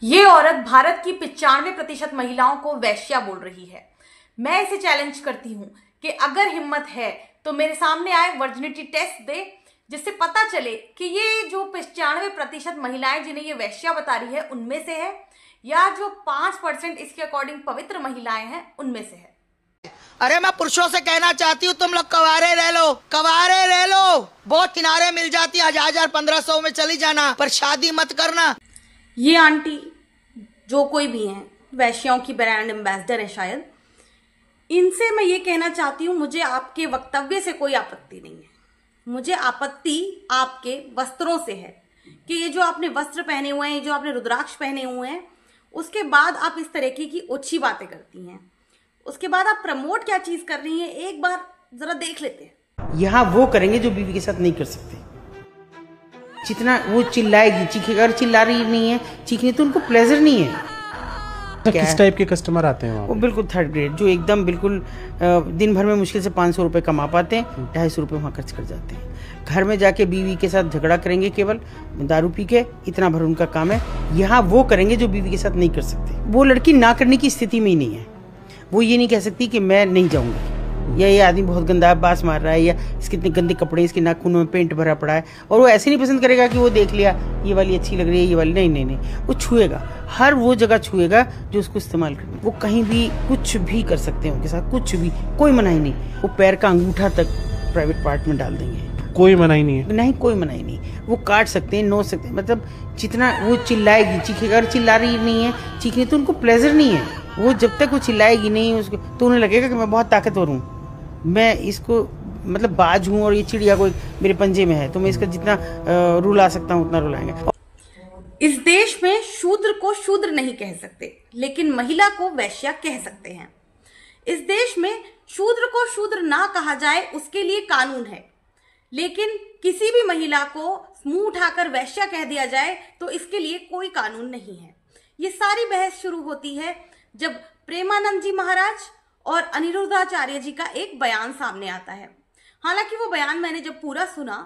ये औरत भारत की 95% महिलाओं को वैश्या बोल रही है। मैं इसे चैलेंज करती हूँ कि अगर हिम्मत है तो मेरे सामने आए, वर्जिनिटी टेस्ट दे, जिससे पता चले कि ये जो 95% महिलाएं जिन्हें ये वैश्या बता रही है उनमें से है या जो 5% इसके अकॉर्डिंग पवित्र महिलाएं हैं उनमें से है। अरे मैं पुरुषों से कहना चाहती हूँ, तुम लोग कवारे रह लो, कवारे रह लो। बहुत किनारे मिल जाती है, 1000-1500 में चली जाना, पर शादी मत करना। ये आंटी जो कोई भी हैं, वैश्याओं की ब्रांड एम्बेसडर है शायद, इनसे मैं ये कहना चाहती हूँ, मुझे आपके वक्तव्य से कोई आपत्ति नहीं है। मुझे आपत्ति आपके वस्त्रों से है कि ये जो आपने वस्त्र पहने हुए हैं, ये जो आपने रुद्राक्ष पहने हुए हैं, उसके बाद आप इस तरीके की ओछी बातें करती हैं। उसके बाद आप प्रमोट क्या चीज कर रही हैं, एक बार जरा देख लेते हैं। यहाँ वो करेंगे जो बीवी के साथ नहीं कर सकते। जितना वो चिल्लाएगी, चीखेगी, अगर चिल्ला रही नहीं है, चीखने तो उनको प्लेजर नहीं है। किस टाइप के कस्टमर आते हैं? वो बिल्कुल थर्ड ग्रेड, जो एकदम बिल्कुल दिन भर में मुश्किल से 500 रुपए कमा पाते हैं, 250 रुपए वहाँ खर्च कर जाते हैं। घर में जाके बीवी के साथ झगड़ा करेंगे, केवल दारू पी के, इतना भर उनका काम है। यहाँ वो करेंगे जो बीवी के साथ नहीं कर सकते। वो लड़की ना करने की स्थिति में ही नहीं है। वो ये नहीं कह सकती कि मैं नहीं जाऊंगी, या ये आदमी बहुत गंदा बास मार रहा है, या इसके इतने गंदे कपड़े, इसके नाखूनों में पेंट भरा पड़ा है। और वो ऐसे नहीं पसंद करेगा कि वो देख लिया ये वाली अच्छी लग रही है, ये वाली नहीं नहीं नहीं, वो छुएगा, हर वो जगह छुएगा जो उसको इस्तेमाल करना। वो कहीं भी कुछ भी कर सकते हैं उनके साथ, कुछ भी, कोई मनाही नहीं। वो पैर का अंगूठा तक प्राइवेट पार्ट में डाल देंगे, कोई मनाही नहीं है। नहीं, कोई मनाही नहीं। वो काट सकते हैं, नोच सकते हैं, मतलब जितना वो चिल्लाएगी, चीखेगी, अगर चिल्ला रही नहीं है, चीखने तो उनको प्लेजर नहीं है। वो जब तक वो चिल्लाएगी नहीं उसको, तो उन्हें लगेगा कि मैं बहुत ताकतवर हूँ, मैं इसको मतलब बाज हूँ और ये चिड़िया को मेरे पंजे में है, तो मैं इसका जितना रुला सकता हूँ उतना रुलाएंगे। इस देश में शूद्र को शूद्र नहीं कह सकते, लेकिन महिला को वैश्या कह सकते हैं। इस देश में शूद्र को शूद्र ना कहा जाए उसके लिए कानून है, लेकिन किसी भी महिला को मुंह उठाकर वैश्या कह दिया जाए तो इसके लिए कोई कानून नहीं है। ये सारी बहस शुरू होती है जब प्रेमानंद जी महाराज और अनिरुद्धाचार्य जी का एक बयान सामने आता है। हालांकि वो बयान मैंने जब पूरा सुना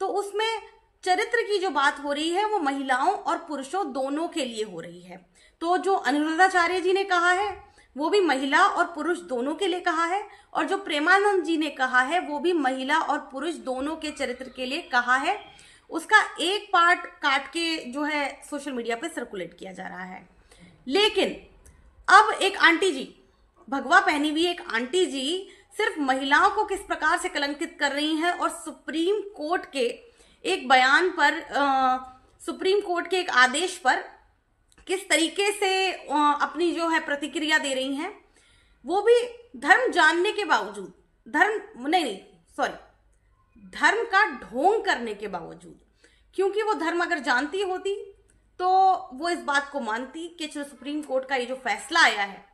तो उसमें चरित्र की जो बात हो रही है वो महिलाओं और पुरुषों दोनों के लिए हो रही है। तो जो अनिरुद्धाचार्य जी ने कहा है वो भी महिला और पुरुष दोनों के लिए कहा है, और जो प्रेमानंद जी ने कहा है वो भी महिला और पुरुष दोनों के चरित्र के लिए कहा है। उसका एक पार्ट काट के जो है सोशल मीडिया पे सर्कुलेट किया जा रहा है। लेकिन अब एक आंटी जी, भगवा पहनी हुई एक आंटी जी सिर्फ महिलाओं को किस प्रकार से कलंकित कर रही हैं और सुप्रीम कोर्ट के एक बयान पर, सुप्रीम कोर्ट के एक आदेश पर किस तरीके से अपनी जो है प्रतिक्रिया दे रही हैं, वो भी धर्म जानने के बावजूद, धर्म का ढोंग करने के बावजूद। क्योंकि वो धर्म अगर जानती होती तो वो इस बात को मानती कि जो सुप्रीम कोर्ट का ये जो फैसला आया है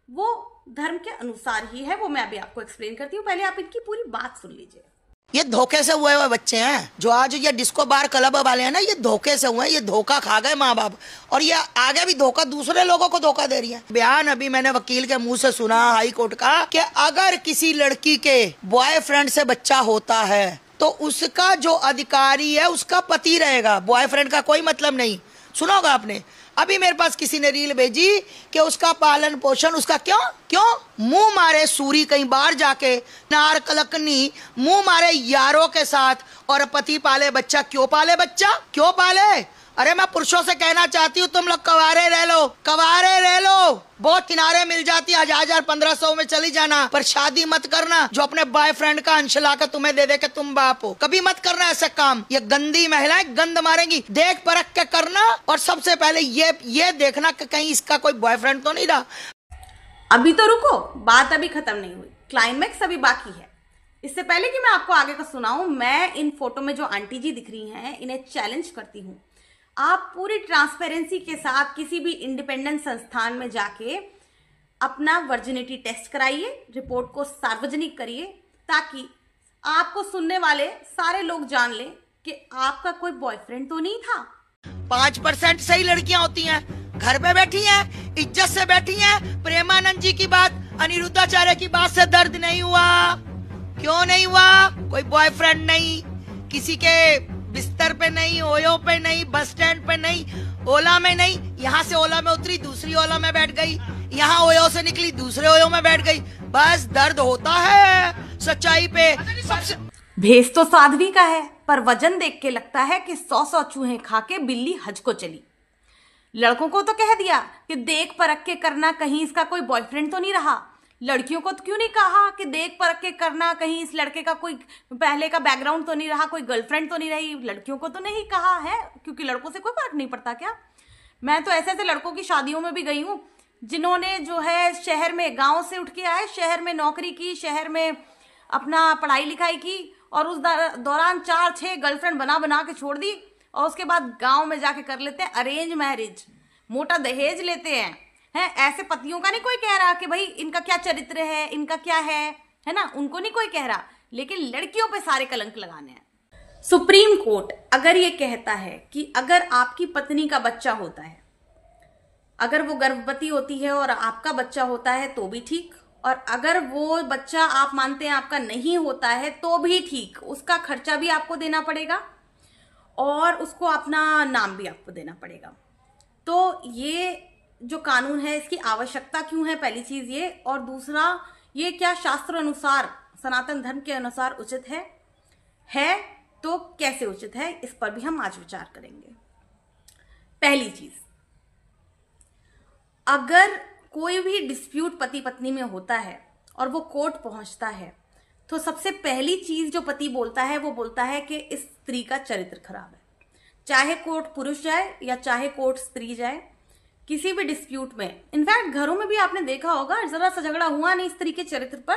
वो धर्म के अनुसार ही है। वो मैं अभी आपको एक्सप्लेन करती हूँ, पहले आप इनकी पूरी बात सुन लीजिए। ये धोखे से हुए हुए बच्चे हैं, जो आज ये डिस्को बार क्लब वाले हैं ना, ये धोखे से हुए हैं। ये धोखा खा गए माँ बाप, और ये आगे भी धोखा, दूसरे लोगों को धोखा दे रही है। बयान अभी मैंने वकील के मुंह से सुना हाई कोर्ट का, कि अगर किसी लड़की के बॉयफ्रेंड से बच्चा होता है तो उसका जो अधिकारी है उसका पति रहेगा, बॉयफ्रेंड का कोई मतलब नहीं। सुना होगा आपने, अभी मेरे पास किसी ने रील भेजी कि उसका पालन पोषण उसका क्यों मुंह मारे सूरी कहीं बाहर जाके, नार कलकनी मुंह मारे यारों के साथ, और पति पाले बच्चा। क्यों पाले? अरे मैं पुरुषों से कहना चाहती हूँ, तुम लोग कवारे रह लो, कवारे रह लो। बहुत किनारे मिल जाती है, 1000-1500 में चली जाना, पर शादी मत करना जो अपने बॉयफ्रेंड का अंश ला कर तुम्हें दे दे के तुम बाप हो। कभी मत करना ऐसा काम, ये गंदी महिलाएं गंद मारेंगी। देख परख के करना, और सबसे पहले ये देखना कि कहीं इसका कोई बॉयफ्रेंड तो नहीं रहा। अभी तो रुको, बात अभी खत्म नहीं हुई, क्लाइमैक्स अभी बाकी है। इससे पहले कि मैं आपको आगे का सुनाऊं, मैं इन फोटो में जो आंटी जी दिख रही हैं इन्हें चैलेंज करती हूँ, आप पूरी ट्रांसपेरेंसी के साथ किसी भी इंडिपेंडेंट संस्थान में जाके अपना वर्जिनिटी टेस्ट कराइए, रिपोर्ट को सार्वजनिक करिए, ताकि आपको सुनने वाले सारे लोग जान लें कि आपका कोई बॉयफ्रेंड तो नहीं था। 5% सही लड़कियां होती हैं, घर पे बैठी हैं, इज्जत से बैठी हैं। प्रेमानंद जी की बात, अनिरुद्धाचार्य की बात से दर्द नहीं हुआ। क्यों नहीं हुआ? कोई बॉयफ्रेंड नहीं, किसी के बिस्तर पे नहीं, ओयो पे नहीं, बस स्टैंड पे नहीं, ओला में नहीं, यहाँ से ओला में उतरी, दूसरी ओला में बैठ गई, यहाँ ओयो से निकली, दूसरे ओयो में बैठ गई, बस दर्द होता है सच्चाई पे। सबसे भेष तो साध्वी का है, पर वजन देख के लगता है कि 100 चूहे खा के बिल्ली हज को चली। लड़कों को तो कह दिया कि देख परख के करना, कहीं इसका कोई बॉयफ्रेंड तो नहीं रहा। लड़कियों को तो क्यों नहीं कहा कि देख परख के करना, कहीं इस लड़के का कोई पहले का बैकग्राउंड तो नहीं रहा, कोई गर्लफ्रेंड तो नहीं रही। लड़कियों को तो नहीं कहा है, क्योंकि लड़कों से कोई फर्क नहीं पड़ता क्या। मैं तो ऐसे ऐसे लड़कों की शादियों में भी गई हूँ जिन्होंने जो है शहर में, गाँव से उठ के आए, शहर में नौकरी की, शहर में अपना पढ़ाई लिखाई की, और उस दौरान 4-6 गर्लफ्रेंड बना बना के छोड़ दी, और उसके बाद गांव में जाके कर लेते हैं अरेंज मैरिज, मोटा दहेज लेते हैं। ऐसे पतियों का नहीं कोई कह रहा कि भाई इनका क्या चरित्र है, इनका क्या है ना, उनको नहीं कोई कह रहा, लेकिन लड़कियों पे सारे कलंक लगाने हैं। सुप्रीम कोर्ट अगर ये कहता है कि अगर आपकी पत्नी का बच्चा होता है, अगर वो गर्भवती होती है और आपका बच्चा होता है तो भी ठीक, और अगर वो बच्चा आप मानते हैं आपका नहीं होता है तो भी ठीक, उसका खर्चा भी आपको देना पड़ेगा और उसको अपना नाम भी आपको देना पड़ेगा। तो ये जो कानून है इसकी आवश्यकता क्यों है, पहली चीज ये, और दूसरा ये क्या शास्त्र अनुसार, सनातन धर्म के अनुसार उचित है तो कैसे उचित है, इस पर भी हम आज विचार करेंगे। पहली चीज, अगर कोई भी डिस्प्यूट पति पत्नी में होता है और वो कोर्ट पहुंचता है, तो सबसे पहली चीज जो पति बोलता है वो बोलता है कि इस स्त्री का चरित्र खराब है। चाहे कोर्ट पुरुष जाए या चाहे कोर्ट स्त्री जाए, किसी भी डिस्प्यूट में, इनफैक्ट घरों में भी आपने देखा होगा, जरा सा झगड़ा हुआ नहीं स्त्री के चरित्र पर,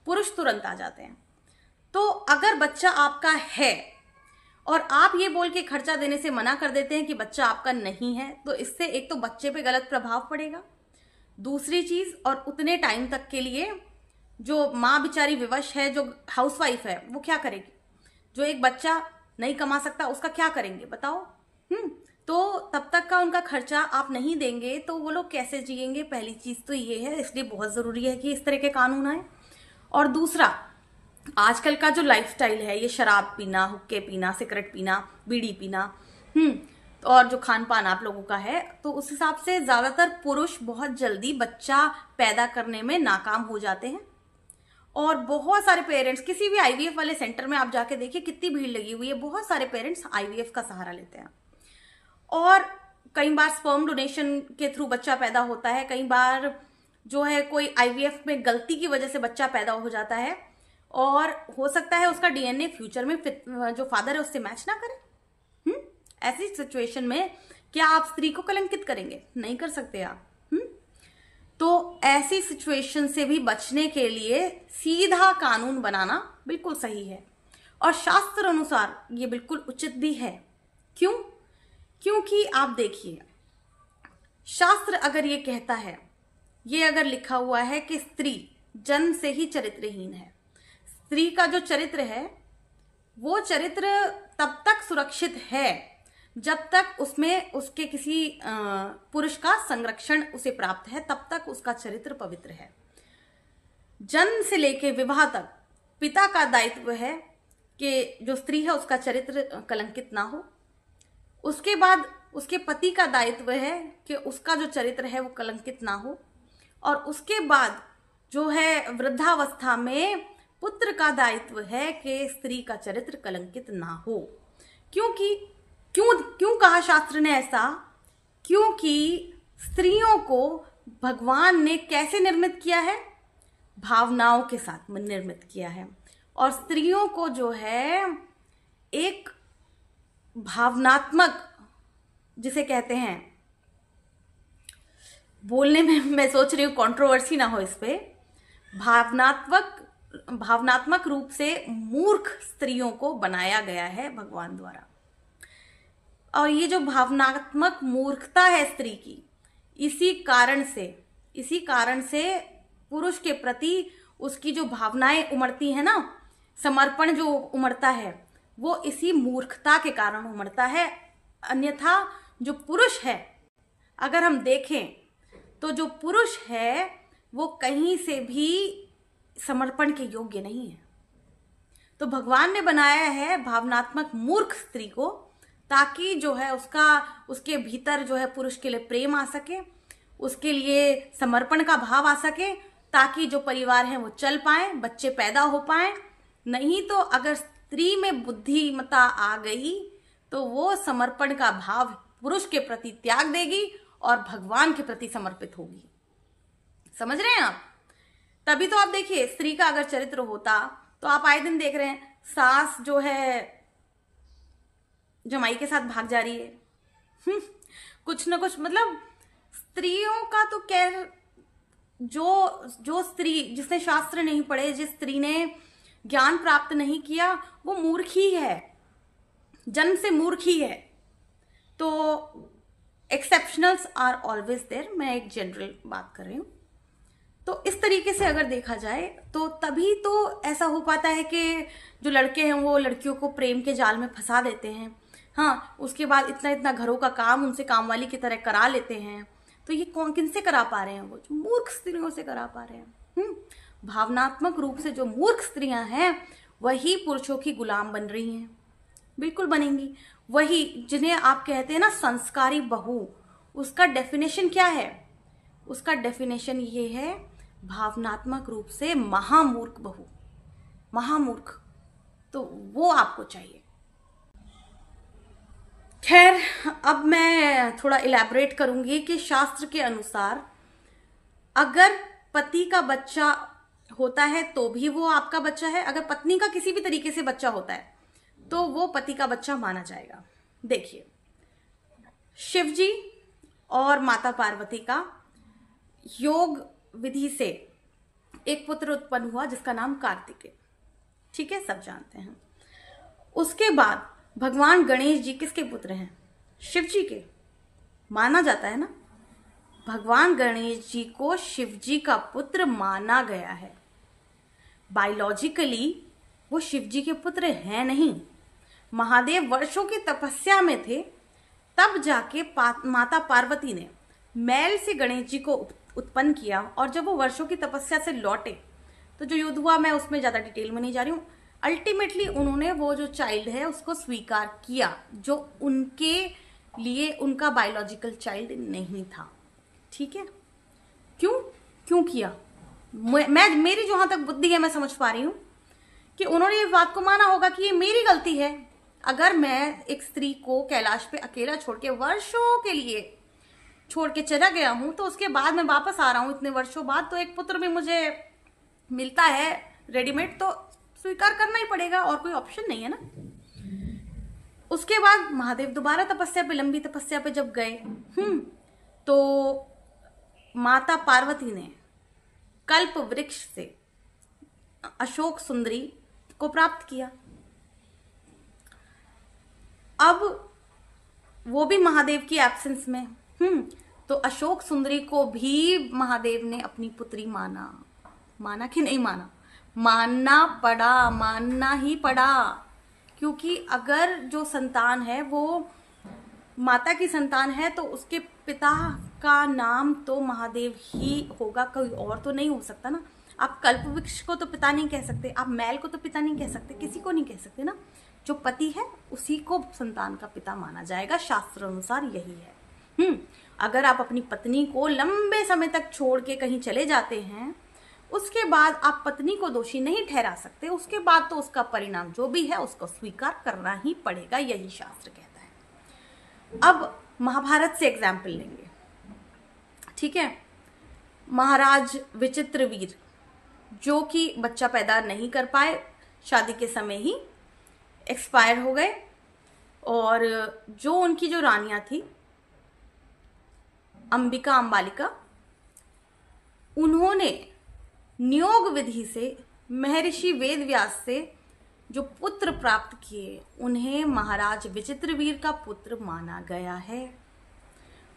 पुरुष तुरंत आ जाते हैं। तो अगर बच्चा आपका है और आप ये बोल के खर्चा देने से मना कर देते हैं कि बच्चा आपका नहीं है, तो इससे एक तो बच्चे पे गलत प्रभाव पड़ेगा, दूसरी चीज, और उतने टाइम तक के लिए जो माँ बेचारी विवश है, जो हाउसवाइफ है, वो क्या करेगी? जो एक बच्चा नहीं कमा सकता उसका क्या करेंगे बताओ? तो तब तक का उनका खर्चा आप नहीं देंगे तो वो लोग कैसे जिएंगे? पहली चीज तो ये है, इसलिए बहुत जरूरी है कि इस तरह के कानून आए। और दूसरा, आजकल का जो लाइफस्टाइल है, ये शराब पीना, हुक्के पीना, सिगरेट पीना, बीड़ी पीना, और जो खान पान आप लोगों का है, तो उस हिसाब से ज्यादातर पुरुष बहुत जल्दी बच्चा पैदा करने में नाकाम हो जाते हैं। और बहुत सारे पेरेंट्स, किसी भी आईवीएफ वाले सेंटर में आप जाके देखिए कितनी भीड़ लगी हुई है, बहुत सारे पेरेंट्स आईवीएफ का सहारा लेते हैं। और कई बार स्पर्म डोनेशन के थ्रू बच्चा पैदा होता है, कई बार जो है कोई आईवीएफ में गलती की वजह से बच्चा पैदा हो जाता है, और हो सकता है उसका डीएनए फ्यूचर में जो फादर है उससे मैच ना करे। ऐसी सिचुएशन में क्या आप स्त्री को कलंकित करेंगे? नहीं कर सकते आप। तो ऐसी सिचुएशन से भी बचने के लिए सीधा कानून बनाना बिल्कुल सही है, और शास्त्र अनुसार ये बिल्कुल उचित भी है। क्यों? क्योंकि आप देखिए, शास्त्र अगर ये कहता है, ये अगर लिखा हुआ है कि स्त्री जन्म से ही चरित्रहीन है, स्त्री का जो चरित्र है वो चरित्र तब तक सुरक्षित है जब तक उसमें उसके किसी पुरुष का संरक्षण उसे प्राप्त है, तब तक उसका चरित्र पवित्र है। जन्म से लेके विवाह तक पिता का दायित्व है कि जो स्त्री है उसका चरित्र कलंकित ना हो। उसके बाद उसके पति का दायित्व है कि उसका जो चरित्र है वो कलंकित ना हो। और उसके बाद जो है वृद्धावस्था में पुत्र का दायित्व है कि स्त्री का चरित्र कलंकित ना हो। क्योंकि क्यों कहा शास्त्र ने ऐसा? क्योंकि स्त्रियों को भगवान ने कैसे निर्मित किया है? भावनाओं के साथ निर्मित किया है। और स्त्रियों को जो है एक भावनात्मक, जिसे कहते हैं, बोलने में मैं सोच रही हूं कंट्रोवर्सी ना हो इस पे, भावनात्मक रूप से मूर्ख स्त्रियों को बनाया गया है भगवान द्वारा। और ये जो भावनात्मक मूर्खता है स्त्री की, इसी कारण से पुरुष के प्रति उसकी जो भावनाएं उमड़ती है ना, समर्पण जो उमड़ता है, वो इसी मूर्खता के कारण उमड़ता है। अन्यथा जो पुरुष है, अगर हम देखें तो जो पुरुष है वो कहीं से भी समर्पण के योग्य नहीं है। तो भगवान ने बनाया है भावनात्मक मूर्ख स्त्री को, ताकि जो है उसके भीतर जो है पुरुष के लिए प्रेम आ सके, उसके लिए समर्पण का भाव आ सके, ताकि जो परिवार है वो चल पाए, बच्चे पैदा हो पाए। नहीं तो अगर स्त्री में बुद्धिमता आ गई तो वो समर्पण का भाव पुरुष के प्रति त्याग देगी और भगवान के प्रति समर्पित होगी। समझ रहे हैं आप? तभी तो आप देखिए, स्त्री का अगर चरित्र होता तो आप आए दिन देख रहे हैं सास जो है जमाई के साथ भाग जा रही है। कुछ ना कुछ, मतलब स्त्रियों का तो खैर, जो स्त्री जिसने शास्त्र नहीं पढ़े, जिस स्त्री ने ज्ञान प्राप्त नहीं किया, वो मूर्ख ही है, जन्म से मूर्ख ही है। तो एक्सेप्शनल्स आर ऑलवेज देयर, मैं एक जनरल बात कर रही हूं। तो इस तरीके से अगर देखा जाए तो तभी तो ऐसा हो पाता है कि जो लड़के हैं वो लड़कियों को प्रेम के जाल में फंसा देते हैं। हाँ, उसके बाद इतना इतना घरों का काम उनसे कामवाली की तरह करा लेते हैं। तो ये कौन किनसे करा पा रहे हैं? वो जो मूर्ख स्त्रियों से करा पा रहे हैं। भावनात्मक रूप से जो मूर्ख स्त्रियां हैं वही पुरुषों की गुलाम बन रही हैं, बिल्कुल बनेंगी। वही जिन्हें आप कहते हैं ना संस्कारी बहू, उसका डेफिनेशन क्या है? उसका डेफिनेशन ये है भावनात्मक रूप से महामूर्ख बहू, महामूर्ख। तो वो आपको चाहिए। खैर, अब मैं थोड़ा इलैबोरेट करूंगी कि शास्त्र के अनुसार अगर पति का बच्चा होता है तो भी वो आपका बच्चा है, अगर पत्नी का किसी भी तरीके से बच्चा होता है तो वो पति का बच्चा माना जाएगा। देखिए, शिव जी और माता पार्वती का योग विधि से एक पुत्र उत्पन्न हुआ जिसका नाम कार्तिकेय, ठीक है, सब जानते हैं। उसके बाद भगवान गणेश जी किसके पुत्र हैं? शिव जी के, माना जाता है ना। भगवान गणेश जी को शिव जी का पुत्र माना गया है। बायोलॉजिकली वो शिव जी के पुत्र हैं नहीं। महादेव वर्षों की तपस्या में थे, तब जाके माता पार्वती ने मैल से गणेश जी को उत्पन्न किया। और जब वो वर्षों की तपस्या से लौटे तो जो युद्ध हुआ, मैं उसमें ज्यादा डिटेल में नहीं जा रही हूँ। अल्टीमेटली उन्होंने वो जो चाइल्ड है उसको स्वीकार किया, जो उनके लिए उनका बायोलॉजिकल चाइल्ड नहीं था। ठीक है, क्यों किया? मेरी जहां तक बुद्धि है, मैं समझ पा रही हूं कि उन्होंने इस बात को माना होगा कि ये मेरी गलती है। अगर मैं एक स्त्री को कैलाश पे अकेला छोड़ के वर्षों के लिए छोड़ के चला गया हूं, तो उसके बाद मैं वापस आ रहा हूं इतने वर्षों बाद, तो एक पुत्र भी मुझे मिलता है रेडीमेड, तो स्वीकार करना ही पड़ेगा, और कोई ऑप्शन नहीं है ना। उसके बाद महादेव दोबारा तपस्या पे, लंबी तपस्या पे जब गए, तो माता पार्वती ने कल्प वृक्ष से अशोक सुंदरी को प्राप्त किया। अब वो भी महादेव की एब्सेंस में, तो अशोक सुंदरी को भी महादेव ने अपनी पुत्री माना कि नहीं माना? मानना ही पड़ा, क्योंकि अगर जो संतान है वो माता की संतान है तो उसके पिता का नाम तो महादेव ही होगा, कोई और तो नहीं हो सकता ना। आप कल्प वृक्ष को तो पिता नहीं कह सकते, आप मैल को तो पिता नहीं कह सकते, किसी को नहीं कह सकते ना। जो पति है उसी को संतान का पिता माना जाएगा, शास्त्र अनुसार यही है। अगर आप अपनी पत्नी को लंबे समय तक छोड़ के कहीं चले जाते हैं, उसके बाद आप पत्नी को दोषी नहीं ठहरा सकते, उसके बाद तो उसका परिणाम जो भी है उसको स्वीकार करना ही पड़ेगा, यही शास्त्र कहता है। अब महाभारत से एग्जाम्पल लेंगे, ठीक है। महाराज विचित्रवीर जो कि बच्चा पैदा नहीं कर पाए, शादी के समय ही एक्सपायर हो गए, और जो उनकी जो रानियां थी अंबिका अंबालिका, उन्होंने नियोग विधि से महर्षि वेदव्यास से जो पुत्र प्राप्त किए, उन्हें महाराज विचित्रवीर का पुत्र माना गया है।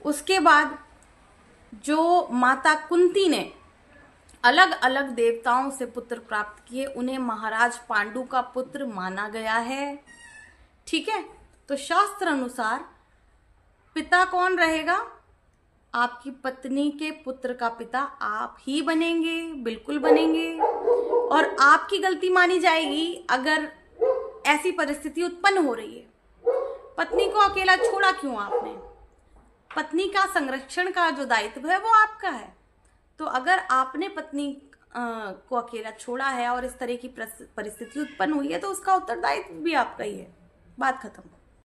उसके बाद जो माता कुंती ने अलग अलग देवताओं से पुत्र प्राप्त किए, उन्हें महाराज पांडु का पुत्र माना गया है, ठीक है। तो शास्त्र अनुसार पिता कौन रहेगा? आपकी पत्नी के पुत्र का पिता आप ही बनेंगे, बिल्कुल बनेंगे। और आपकी गलती मानी जाएगी अगर ऐसी परिस्थिति उत्पन्न हो रही है। पत्नी को अकेला छोड़ा क्यों आपने? पत्नी का संरक्षण का जो दायित्व है वो आपका है। तो अगर आपने पत्नी को अकेला छोड़ा है और इस तरह की परिस्थिति उत्पन्न हुई है तो उसका उत्तरदायित्व भी आपका ही है। बात खत्म।